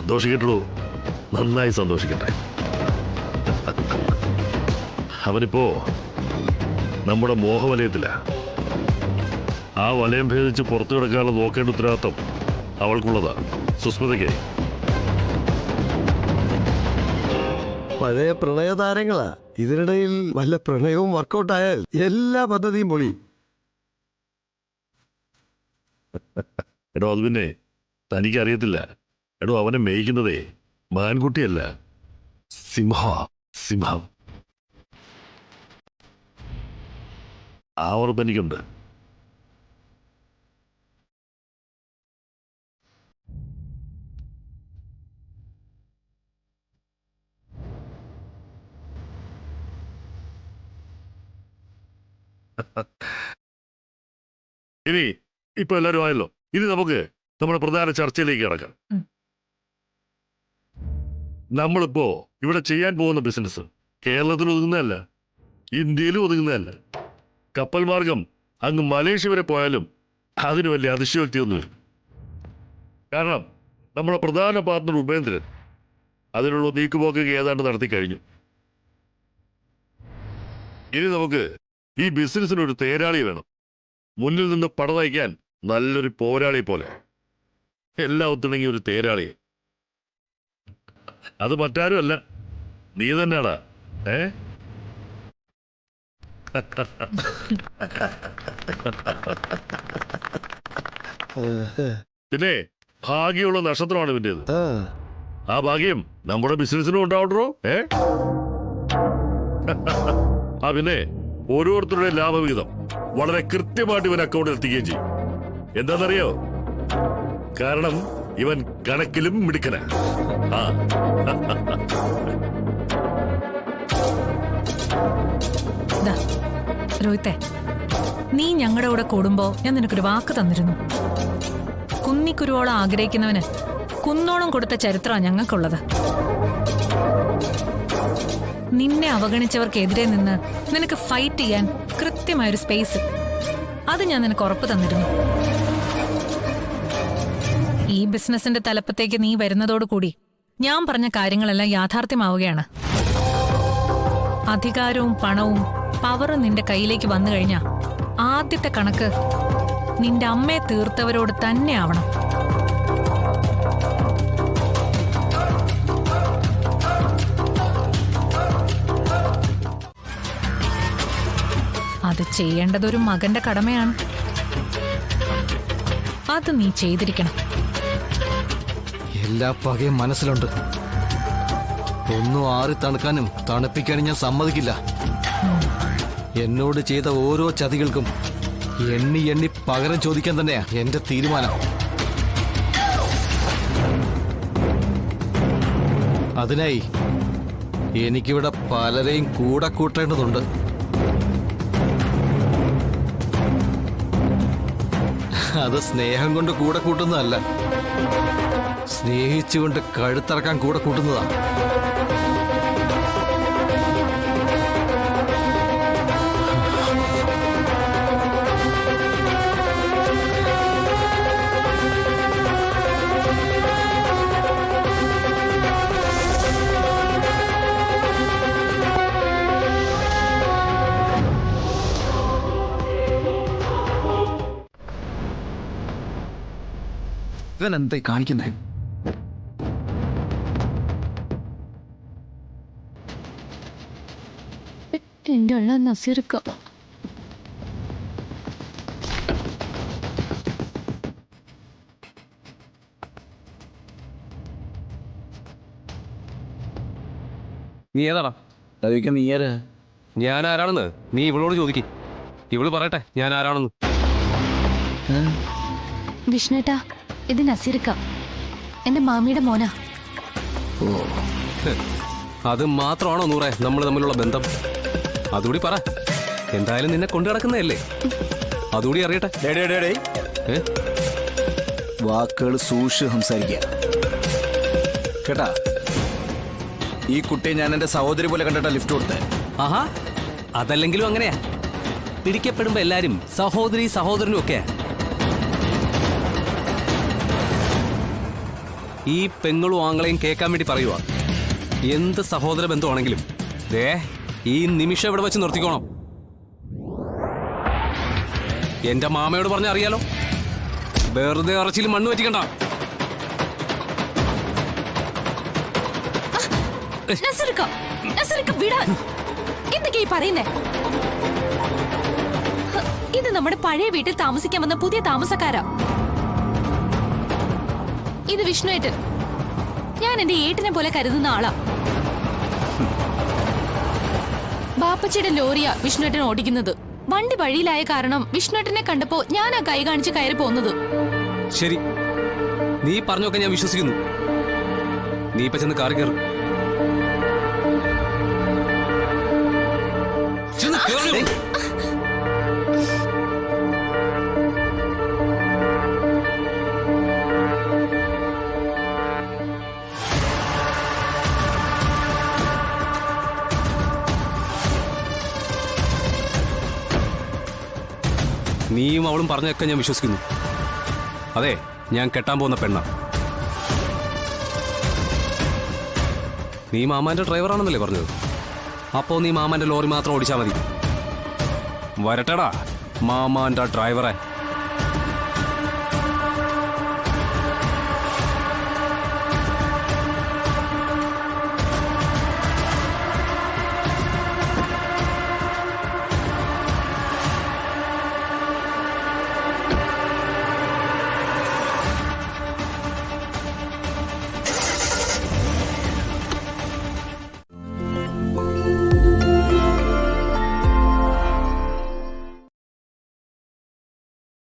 സന്തോഷിക്കട്ടുള്ളൂ, നന്നായി സന്തോഷിക്കട്ടെ. അവനിപ്പോ നമ്മുടെ മോഹവലയത്തില. ആ വലയം ഭേദിച്ച് പുറത്തു കിടക്കാനുള്ള നോക്കേണ്ട ഉത്തരവാദിത്വം അവൾക്കുള്ളതാ, സുസ്മിതയ്ക്ക്. പഴയ പ്രണയതാരങ്ങളാ, ഇതിനിടയിൽ വല്ല പ്രണയവും വർക്കൗട്ടായാൽ എല്ലാ പദ്ധതിയും പൊളി. എടോ അത് പിന്നെ തനിക്കറിയത്തില്ല. എടോ അവനെ മേയ്ക്കുന്നതേ മാൻകുട്ടിയല്ല, സിംഹം. ആ ഉറപ്പ് എനിക്കുണ്ട്. ഇനി ഇപ്പൊ എല്ലാവരും ആയല്ലോ, ഇനി നമുക്ക് നമ്മുടെ പ്രധാന ചർച്ചയിലേക്ക് കിടക്കാം. നമ്മളിപ്പോ ഇവിടെ ചെയ്യാൻ പോകുന്ന ബിസിനസ് കേരളത്തിൽ ഒതുങ്ങുന്നതല്ല, ഇന്ത്യയിലും ഒതുങ്ങുന്നതല്ല. കപ്പൽ മാർഗം അങ്ങ് മലേഷ്യ വരെ പോയാലും അതിന് വലിയ അതിശയോക്തിയൊന്നുമില്ല. കാരണം നമ്മുടെ പ്രധാന പാർട്ണർ ഉപേന്ദ്രൻ അതിനുള്ള നീക്കുപോക്കൊക്കെ ഏതാണ്ട് നടത്തി കഴിഞ്ഞു. ഇനി നമുക്ക് ഈ ബിസിനസ്സിനൊരു തേരാളി വേണം, മുന്നിൽ നിന്ന് പട നയിക്കാൻ നല്ലൊരു പോരാളി പോലെ. എല്ലാം ഒത്തിണങ്ങിയ ഒരു തേരാളി. അത് മറ്റാരും അല്ല, നീ തന്നെയാടാ. പിന്നെ ഭാഗ്യമുള്ള നക്ഷത്രമാണ് ഇവൻ്റെത്. ആ ഭാഗ്യം നമ്മുടെ ബിസിനസ്സിനും ഉണ്ടാവട്ടോ. ആ പിന്നെ ഓരോരുത്തരുടെ ലാഭവിഹിതം വളരെ കൃത്യമായിട്ട് ഇവൻ അക്കൗണ്ടിൽ എത്തിക്കുകയും ചെയ്യും. എന്താണെന്നറിയോ? കാരണം ഇവൻ കണക്കിലും മിടുക്കന. രോഹിത്തെ, നീ ഞങ്ങളുടെ കൂടെ കൂടുമ്പോ ഞാൻ നിനക്കൊരു വാക്ക് തന്നിരുന്നു. കുന്നിക്കുരുവോളം ആഗ്രഹിക്കുന്നവന് കുന്നോളം കൊടുത്ത ചരിത്രമാണ് ഞങ്ങൾക്കുള്ളത്. നിന്നെ അവഗണിച്ചവർക്കെതിരെ നിന്ന് നിനക്ക് ഫൈറ്റ് ചെയ്യാൻ കൃത്യമായൊരു സ്പേസ്, അത് ഞാൻ നിനക്ക് ഉറപ്പ് തന്നിരുന്നു. ഈ ബിസിനസിന്റെ തലപ്പത്തേക്ക് നീ വരുന്നതോടുകൂടി ഞാൻ പറഞ്ഞ കാര്യങ്ങളെല്ലാം യാഥാർത്ഥ്യമാവുകയാണ്. അധികാരവും പണവും പവറും നിന്റെ കയ്യിലേക്ക് വന്നു കഴിഞ്ഞാൽ ആദ്യത്തെ കണക്ക് നിന്റെ അമ്മയെ തീർത്തവരോട് തന്നെ ആവണം. അത് ചെയ്യേണ്ടതൊരു മകന്റെ കടമയാണ്. അത് നീ ചെയ്തിരിക്കണം. എല്ലാ പകയും മനസ്സിലുണ്ട്. ഒന്നും ആറി തണുക്കാനും തണുപ്പിക്കാനും ഞാൻ സമ്മതിക്കില്ല. എന്നോട് ചെയ്ത ഓരോ ചതികൾക്കും എണ്ണി എണ്ണി പകരം ചോദിക്കാൻ തന്നെയാ എന്റെ തീരുമാനം. അതിനായി എനിക്കിവിടെ പലരെയും കൂടെ കൂട്ടേണ്ടതുണ്ട്. അത് സ്നേഹം കൊണ്ട് കൂടെ കൂട്ടുന്നതല്ല, സ്നേഹിച്ചുകൊണ്ട് കഴുത്തിറക്കാൻ കൂടെ കൂട്ടുന്നതാ. ഇവൻ എന്തായി കാണിക്കുന്നേ? എന്റെ ഉള്ള നസീർക്ക നീ ഏതാടാ? നീ ആരാ? ഞാൻ ആരാണെന്ന് നീ ഇവളോട് ചോദിക്ക്. ഇവള് പറയട്ടെ ഞാൻ ആരാണെന്ന്. വിഷ്ണുട്ടാ, ഇത് നസീർക്ക, എന്റെ മാമിയുടെ മോനാ. അത് മാത്രമാണോ നൂറേ നമ്മൾ തമ്മിലുള്ള ബന്ധം? അതുകൂടി പറ. എന്തായാലും നിന്നെ കൊണ്ടു നടക്കുന്നതല്ലേ, അതുകൂടി അറിയട്ടെ. വാക്കുകൾ സൂക്ഷിച്ച് സംസാരിക്കുക കേട്ടാ. ഈ കുട്ടിയെ ഞാൻ എന്റെ സഹോദരി പോലെ കണ്ടിട്ടാ ലിഫ്റ്റ് കൊടുത്തേ. ആഹാ, അതല്ലെങ്കിലും അങ്ങനെയാ. പിടിക്കപ്പെടുമ്പോ എല്ലാരും സഹോദരി സഹോദരനും ഒക്കെയാ. ഈ പെങ്ങളും ആങ്ങളെയും കേൾക്കാൻ വേണ്ടി പറയുക. എന്ത് സഹോദര ബന്ധമാണെങ്കിലും ദേ ഈ നിമിഷം ഇവിടെ വെച്ച് നിർത്തിക്കോണം. എന്റെ മാമയോട് പറഞ്ഞ അറിയാലോ, വെറുതെ ഇറച്ചിയിൽ മണ്ണ് പറ്റിക്കണ്ട. എന്തൊക്കെയാ ഈ പറയുന്നേ? ഇത് നമ്മുടെ പഴയ വീട്ടിൽ താമസിക്കാൻ വന്ന പുതിയ താമസക്കാരാ. ഇത് വിഷ്ണുവേട്ടൻ. ഞാൻ എന്റെ ഏട്ടനെ പോലെ കരുതുന്ന ആളാ. ബാപ്പച്ചിയുടെ ലോറിയാ വിഷ്ണുവേട്ടൻ ഓടിക്കുന്നത്. വണ്ടി വഴിയിലായ കാരണം വിഷ്ണുവേട്ടനെ കണ്ടപ്പോ ഞാനാ കൈ കാണിച്ച് കയറി പോന്നത്. ശരി, നീ പറഞ്ഞൊക്കെ ഞാൻ വിശ്വസിക്കുന്നു. നീ ഇപ്പൊ ചെന്ന് കാറി കയറും. നീയും അവളും പറഞ്ഞൊക്കെ ഞാൻ വിശ്വസിക്കുന്നു. അതെ, ഞാൻ കെട്ടാൻ പോകുന്ന പെണ്ണ. നീ മാമാന്റെ ഡ്രൈവറാണെന്നല്ലേ പറഞ്ഞത്? അപ്പോ നീ മാമാന്റെ ലോറി മാത്രം ഓടിച്ചാൽ മതി. വരട്ടെടാ മാമാന്റെ ഡ്രൈവറെ.